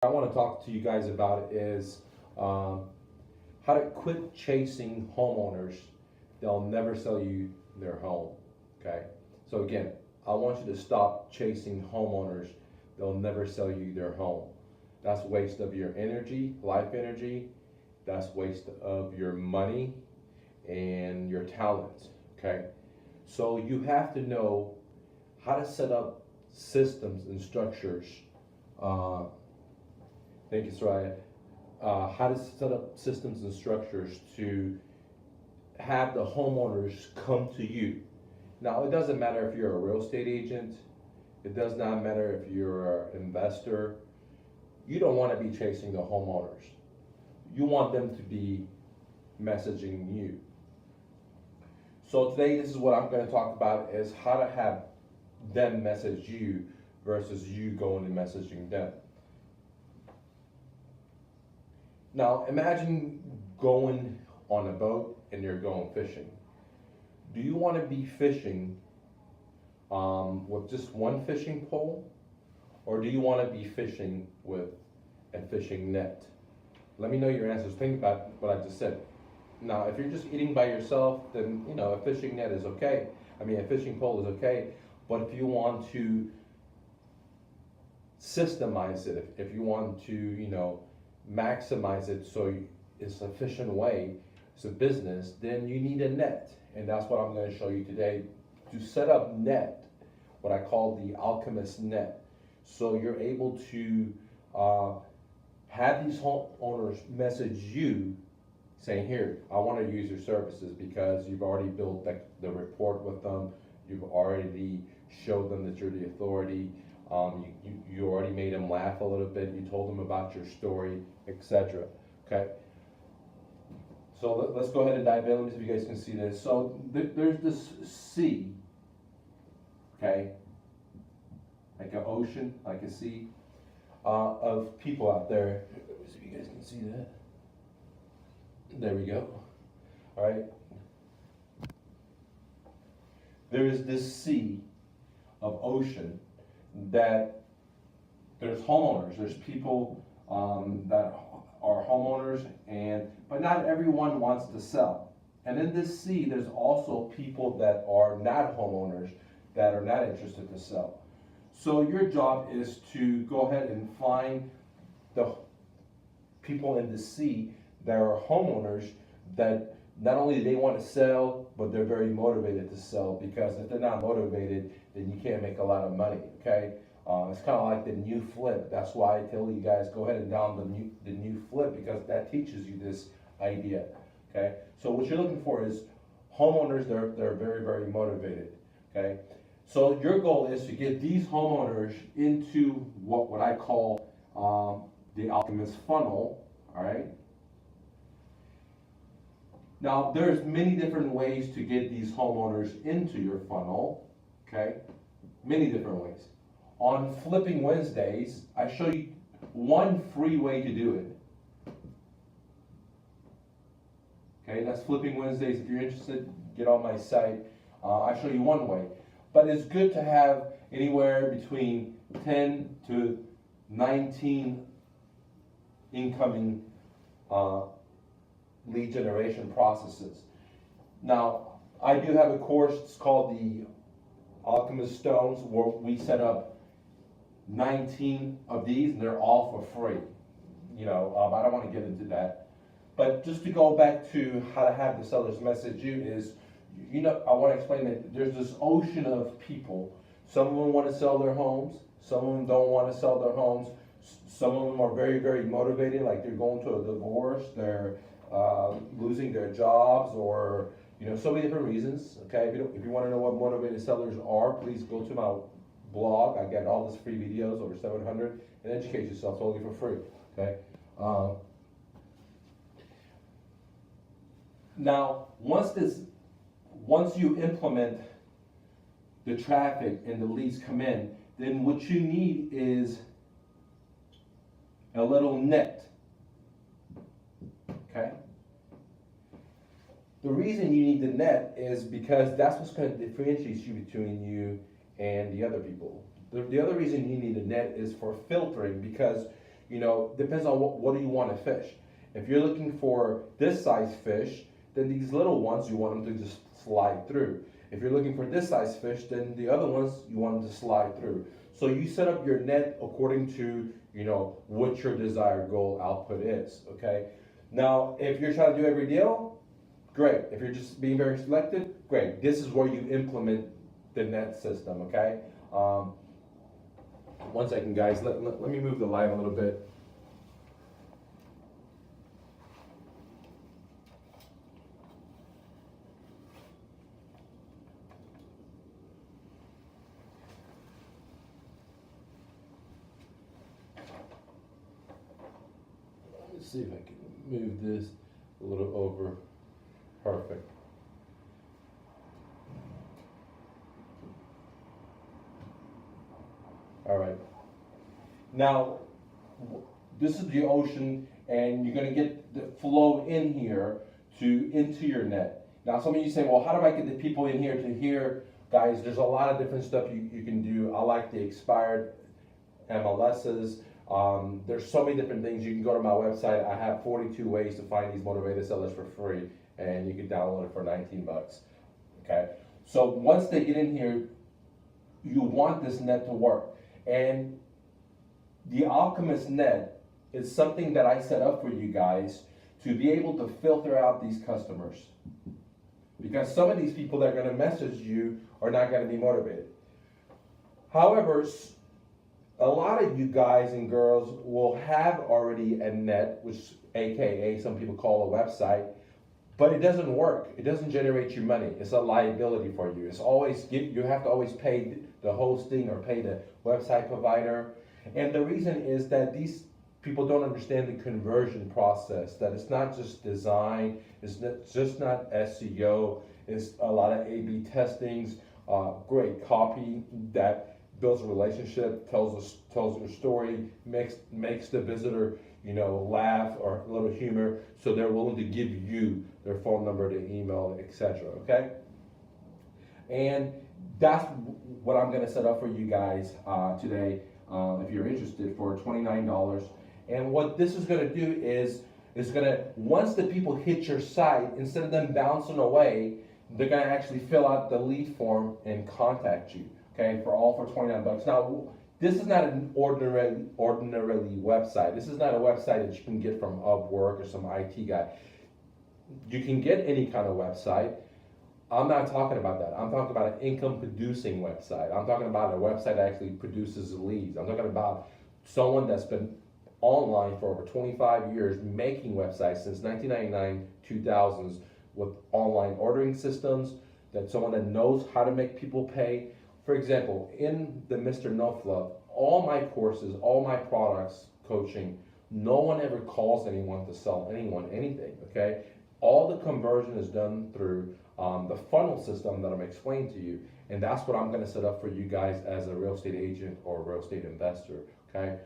I want to talk to you guys about is how to quit chasing homeowners. They'll never sell you their home. Okay. So again, I want you to stop chasing homeowners. They'll never sell you their home. That's waste of your energy, life energy. That's waste of your money and your talent. Okay. So you have to know how to set up systems and structures. Uh, Thank you, Soraya. How to set up systems and structures to have the homeowners come to you. Now, it doesn't matter if you're a real estate agent. It does not matter if you're an investor. You don't want to be chasing the homeowners. You want them to be messaging you. So today, this is what I'm going to talk about is how to have them message you versus you going and messaging them. Now, imagine going on a boat and you're going fishing. Do you want to be fishing with just one fishing pole? Or do you want to be fishing with a fishing net? Let me know your answers. Think about what I just said. Now, if you're just eating by yourself, then, a fishing net is okay. A fishing pole is okay. But if you want to systemize it, if you want to, maximize it so it's an efficient way, it's a business, then you need a net. And that's what I'm going to show you today. To set up net, what I call the alchemist net. So you're able to have these homeowners message you saying, here, I want to use your services because you've already built the report with them. You've already showed them that you're the authority. You already made them laugh a little bit. You told them about your story, etc. Okay. So let's go ahead and dive in. Let me see if you guys can see this. So there's this sea, okay, like an ocean, like a sea, of people out there. Let me see if you guys can see that. There we go. All right. There is this sea of ocean that there's homeowners, there's people that are homeowners, but not everyone wants to sell. And in this sea, there's also people that are not homeowners that are not interested to sell. So your job is to go ahead and find the people in the sea that are homeowners that not only do they want to sell, but they're very motivated to sell, because if they're not motivated, then you can't make a lot of money, okay? It's kind of like the new flip. That's why I tell you guys, go ahead and download the new flip, because that teaches you this idea, okay? So what you're looking for is homeowners, they're very, very motivated, okay? So your goal is to get these homeowners into what I call the alchemist funnel, all right? Now, there's many different ways to get these homeowners into your funnel, okay? Many different ways. On Flipping Wednesdays, I show you one free way to do it. Okay, that's Flipping Wednesdays. If you're interested, get on my site. I show you one way. But it's good to have anywhere between 10 to 19 incoming lead generation processes. Now, I do have a course, it's called the Alchemist Stones, where we set up 19 of these, and they're all for free. I don't want to get into that. But just to go back to how to have the sellers message you is, I want to explain that there's this ocean of people. Some of them want to sell their homes. Some of them don't want to sell their homes. Some of them are very, very motivated, like they're going to a divorce, they're losing their jobs, or so many different reasons. Okay, if you want to know what motivated sellers are, please go to my blog. I got all this free videos, over 700, and educate yourself totally for free. Okay. Now, once you implement the traffic and the leads come in, then what you need is a little net. Okay? The reason you need the net is because that's what's going to differentiate you between you and the other people. The other reason you need a net is for filtering, because depends on what do you want to fish. If you're looking for this size fish, then these little ones, you want them to just slide through. If you're looking for this size fish, then the other ones, you want them to slide through. So you set up your net according to, what your desired goal output is, okay? Now, if you're trying to do every deal, great. If you're just being very selective, great. This is where you implement the net system, okay? One second, guys. Let me move the light a little bit. Let's see if I can move this a little over. Perfect. All right. Now, this is the ocean, and you're going to get the flow in here into your net. Now, some of you say, well, how do I get the people in here to here? Guys, there's a lot of different stuff you can do. I like the expired MLSs. There's so many different things. You can go to my website. I have 42 ways to find these motivated sellers for free, and you can download it for 19 bucks. Okay. So once they get in here, you want this net to work. And the Alchemist net is something that I set up for you guys to be able to filter out these customers. Because some of these people that are going to message you are not going to be motivated. However, a lot of you guys and girls will have already a net, which AKA some people call a website, but it doesn't work. It doesn't generate you money. It's a liability for you. It's always, you have to always pay the hosting or pay the website provider. And the reason is that these people don't understand the conversion process, that it's not just design, it's just not SEO, it's a lot of A/B testings, great copy that builds a relationship, tells your story, makes the visitor, laugh or a little humor, so they're willing to give you their phone number, their email, etc. Okay, and that's what I'm going to set up for you guys today. If you're interested, for $29. And what this is going to do is going to, once the people hit your site, instead of them bouncing away, they're going to actually fill out the lead form and contact you. Okay, for 29 bucks. Now, this is not an ordinarily website. This is not a website that you can get from Upwork or some IT guy. You can get any kind of website. I'm not talking about that. I'm talking about an income producing website. I'm talking about a website that actually produces leads. I'm talking about someone that's been online for over 25 years, making websites since 1999, 2000s, with online ordering systems, that someone that knows how to make people pay. For example, in the Mr. No Fluff, all my courses, all my products, coaching, no one ever calls anyone to sell anyone anything, okay? All the conversion is done through the funnel system that I'm explaining to you, and that's what I'm going to set up for you guys as a real estate agent or a real estate investor, okay?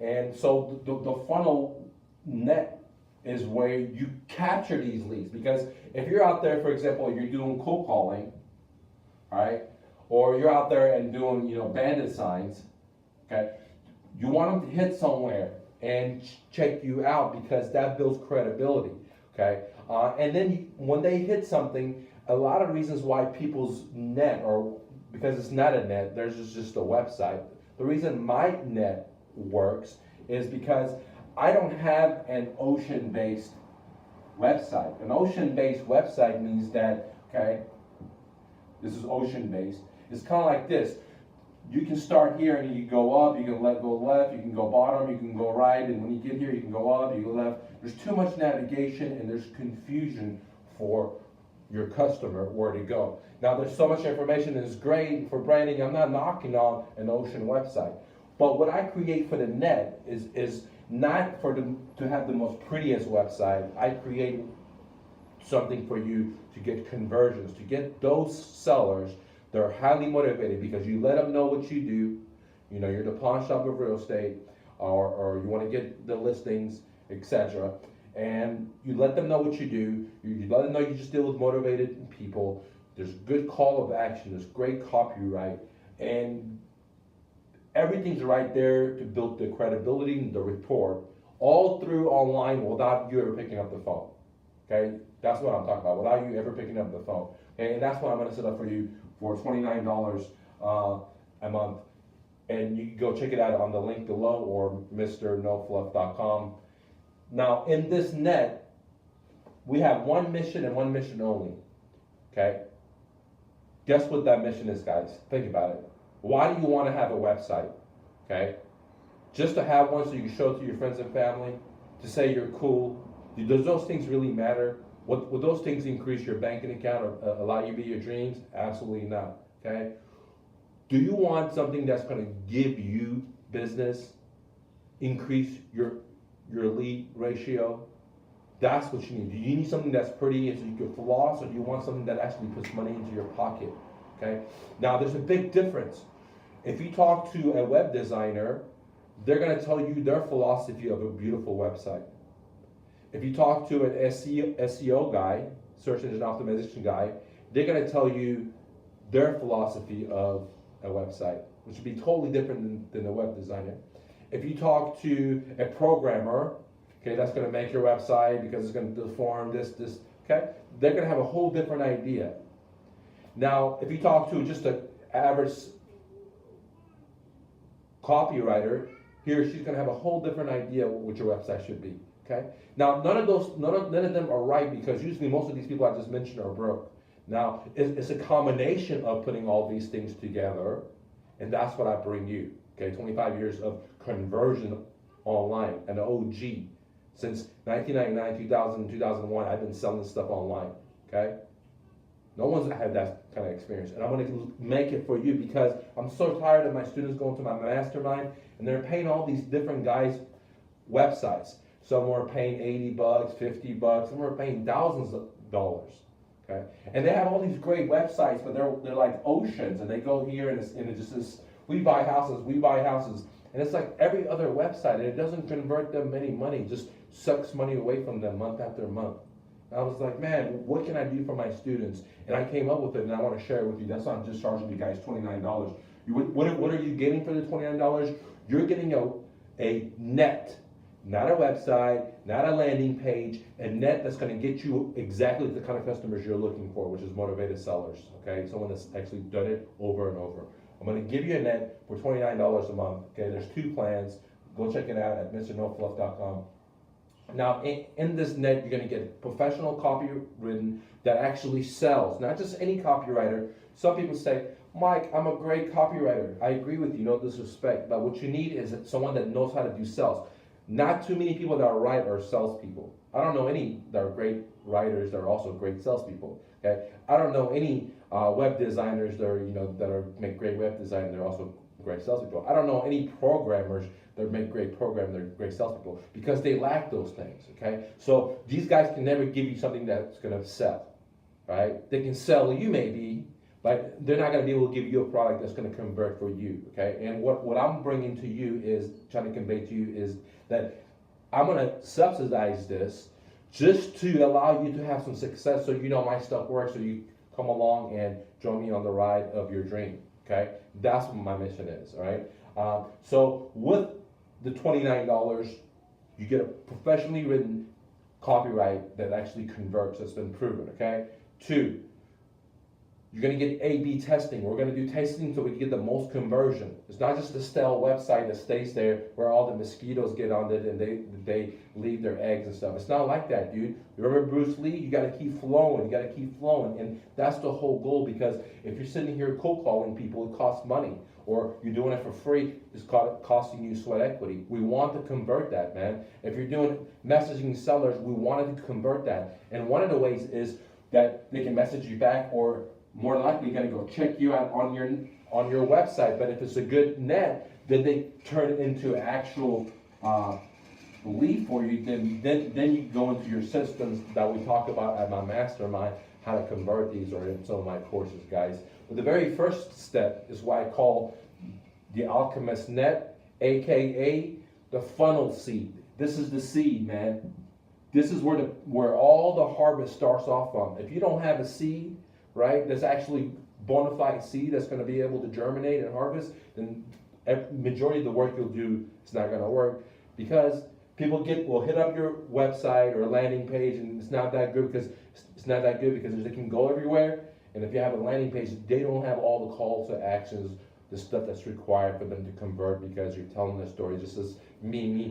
And so the funnel net is where you capture these leads, because if you're out there, for example, you're doing cold calling, all right, or you're out there and doing, bandit signs, okay, you want them to hit somewhere and check you out, because that builds credibility, okay? And then when they hit something, a lot of reasons why people's net, or because it's not a net, there's just a website. The reason my net works is because I don't have an ocean-based website. An ocean-based website means that, okay, this is ocean-based. It's kind of like this. You can start here and you go up, you can go left, you can go bottom, you can go right, and when you get here, you can go up, you go left. There's too much navigation and there's confusion for your customer where to go. Now, there's so much information that is great for branding. I'm not knocking on an ocean website. But what I create for the net is not for them to have the most prettiest website. I create something for you to get conversions, to get those sellers. They're highly motivated because you let them know what you do. You're the pawn shop of real estate, or you want to get the listings, etc. And you let them know what you do. You let them know you just deal with motivated people. There's good call of action. There's great copyright. And Everything's right there to build the credibility and the rapport, all through online without you ever picking up the phone. Okay, that's what I'm talking about. Without you ever picking up the phone. Okay, and that's what I'm going to set up for you for $29 a month. And you can go check it out on the link below or mrnofluff.com. Now, in this net, we have one mission and one mission only. Okay? Guess what that mission is, guys? Think about it. Why do you want to have a website? Okay? Just to have one so you can show it to your friends and family, to say you're cool. Does those things really matter? Would those things increase your banking account or allow you to be your dreams? Absolutely not. Okay? Do you want something that's going to give you business, increase your lead ratio? That's what you need. Do you need something that's pretty so you can floss, or do you want something that actually puts money into your pocket? Okay. Now there's a big difference. If you talk to a web designer, they're going to tell you their philosophy of a beautiful website. If you talk to an SEO guy, search engine optimization guy, they're going to tell you their philosophy of a website, which would be totally different than a web designer. If you talk to a programmer, okay, that's going to make your website because it's going to deform this, okay, they're going to have a whole different idea. Now, if you talk to just an average copywriter, he or she's going to have a whole different idea what your website should be. Okay. Now, none of them are right, because usually most of these people I just mentioned are broke. Now, it's a combination of putting all these things together, and that's what I bring you. Okay, 25 years of conversion online, an OG. Since 1999, 2000, 2001, I've been selling stuff online. Okay, no one's had that kind of experience, and I'm going to make it for you because I'm so tired of my students going to my mastermind and they're paying all these different guys' websites. Some were paying $80, $50, some were paying thousands of dollars. Okay, and they have all these great websites, but they're like oceans, and they go here and it just says we buy houses, and it's like every other website, and it doesn't convert them any money, just sucks money away from them month after month. And I was like, man, what can I do for my students? And I came up with it, and I want to share it with you. That's why I'm just charging you guys $29. What are you getting for the $29? You're getting a net. Not a website, not a landing page, a net that's going to get you exactly the kind of customers you're looking for, which is motivated sellers, okay? Someone that's actually done it over and over. I'm going to give you a net for $29 a month, okay? There's 2 plans. Go check it out at mrnofluff.com. Now, in this net, you're going to get professional copy written that actually sells, not just any copywriter. Some people say, Mike, I'm a great copywriter. I agree with you, no disrespect, but what you need is someone that knows how to do sales. Not too many people that are right are salespeople. I don't know any that are great writers that are also great salespeople. Okay, I don't know any web designers that are make great web design and they're also great salespeople. I don't know any programmers that make great programs, they're great salespeople, because they lack those things. Okay, so these guys can never give you something that's going to sell. Right? They can sell you maybe, but they're not going to be able to give you a product that's going to convert for you. Okay, and what I'm bringing to you is trying to convey to you is that I'm going to subsidize this just to allow you to have some success, so you know my stuff works, so you come along and join me on the ride of your dream. Okay, that's what my mission is. All right. So with the $29, you get a professionally written copyright that actually converts. That's been proven. Okay. 2. You're going to get A/B testing. We're going to do testing so we can get the most conversion. It's not just a stale website that stays there where all the mosquitoes get on it and they leave their eggs and stuff. It's not like that, dude. You remember Bruce Lee? You got to keep flowing. You got to keep flowing. And that's the whole goal, because if you're sitting here cold calling people, it costs money. Or you're doing it for free, it's costing you sweat equity. We want to convert that, man. If you're doing messaging sellers, we wanted to convert that. And one of the ways is that they can message you back, or more likely going to go check you out on your website. But if it's a good net, then they turn it into actual lead for you. Then you go into your systems that we talk about at my mastermind, how to convert these, or in some of my courses, guys. But the very first step is what I call the alchemist net, aka the funnel seed. This is the seed, man. This is where all the harvest starts off from. If you don't have a seed, right, that's actually bona fide seed that's going to be able to germinate and harvest, then majority of the work you'll do is not going to work because people will hit up your website or landing page and it's not that good because they can go everywhere. And if you have a landing page, they don't have all the calls to actions, the stuff that's required for them to convert because you're telling their story just as me,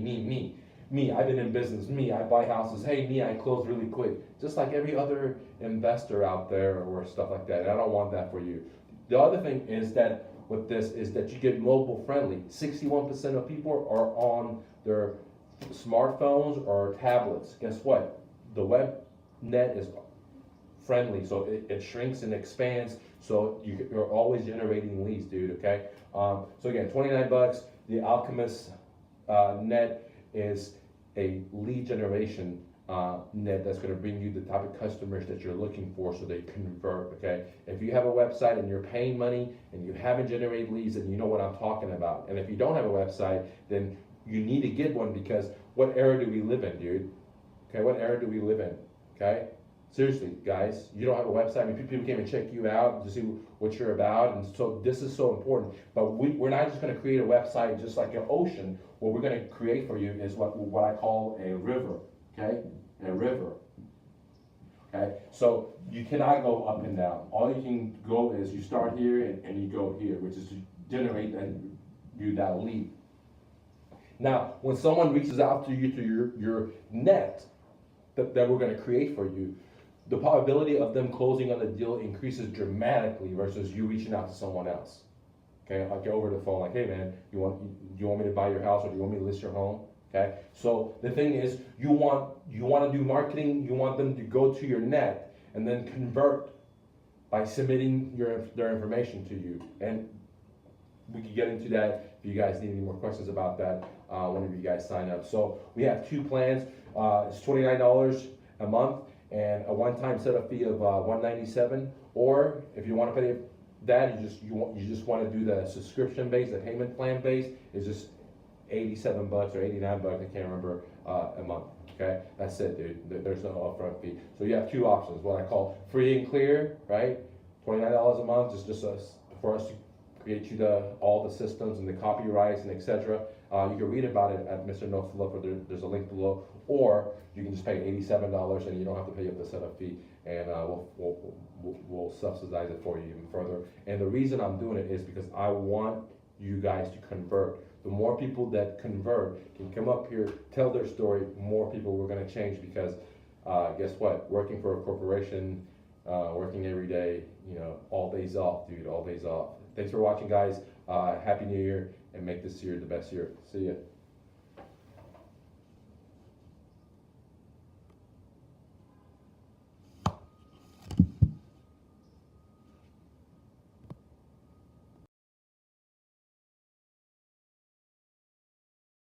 I've been in business, me, I buy houses, hey, me, I close really quick. Just like every other investor out there or stuff like that. And I don't want that for you. The other thing is that with this is that you get mobile friendly. 61% of people are on their smartphones or tablets. Guess what? The web net is friendly, so it shrinks and expands, so you're always generating leads, dude, okay? So again, 29 bucks. The Alchemist net is a lead generation net that's going to bring you the type of customers that you're looking for so they convert, okay? If you have a website and you're paying money and you haven't generated leads, then you know what I'm talking about. And if you don't have a website, then you need to get one because what era do we live in, dude? Okay, what era do we live in, okay? Seriously, guys, you don't have a website. I mean, people came and check you out to see what you're about, and so this is so important. But we're not just going to create a website just like an ocean. What we're going to create for you is what I call a river, okay? A river, okay? So you cannot go up and down. All you can go is you start here and you go here, which is to generate that lead. Now, when someone reaches out to you through your net that we're going to create for you, the probability of them closing on the deal increases dramatically versus you reaching out to someone else. Okay, like over the phone, like, hey man, you want me to buy your house or do you want me to list your home? Okay, so the thing is, you want to do marketing. You want them to go to your net and then convert by submitting their information to you. And we can get into that if you guys need any more questions about that whenever you guys sign up. So we have two plans. It's $29 a month and a one-time setup fee of $197. Or if you want to pay that, you just want to do the subscription base, the payment plan base, is just 87 bucks or 89 bucks, I can't remember, a month. Okay, that's it, dude. There's no upfront fee. So you have two options, what I call free and clear, right? $29 a month, just for us to create you all the systems and the copyrights and etc. You can read about it at Mr. No Fluff, or there's a link below, or you can just pay $87 and you don't have to pay up the setup fee, and we'll subsidize it for you even further. And the reason I'm doing it is because I want you guys to convert. The more people that convert can come up here, tell their story, more people we're going to change because guess what? Working for a corporation, working every day, all days off, dude, all days off. Thanks for watching, guys. Happy New Year, and make this year the best year. See ya.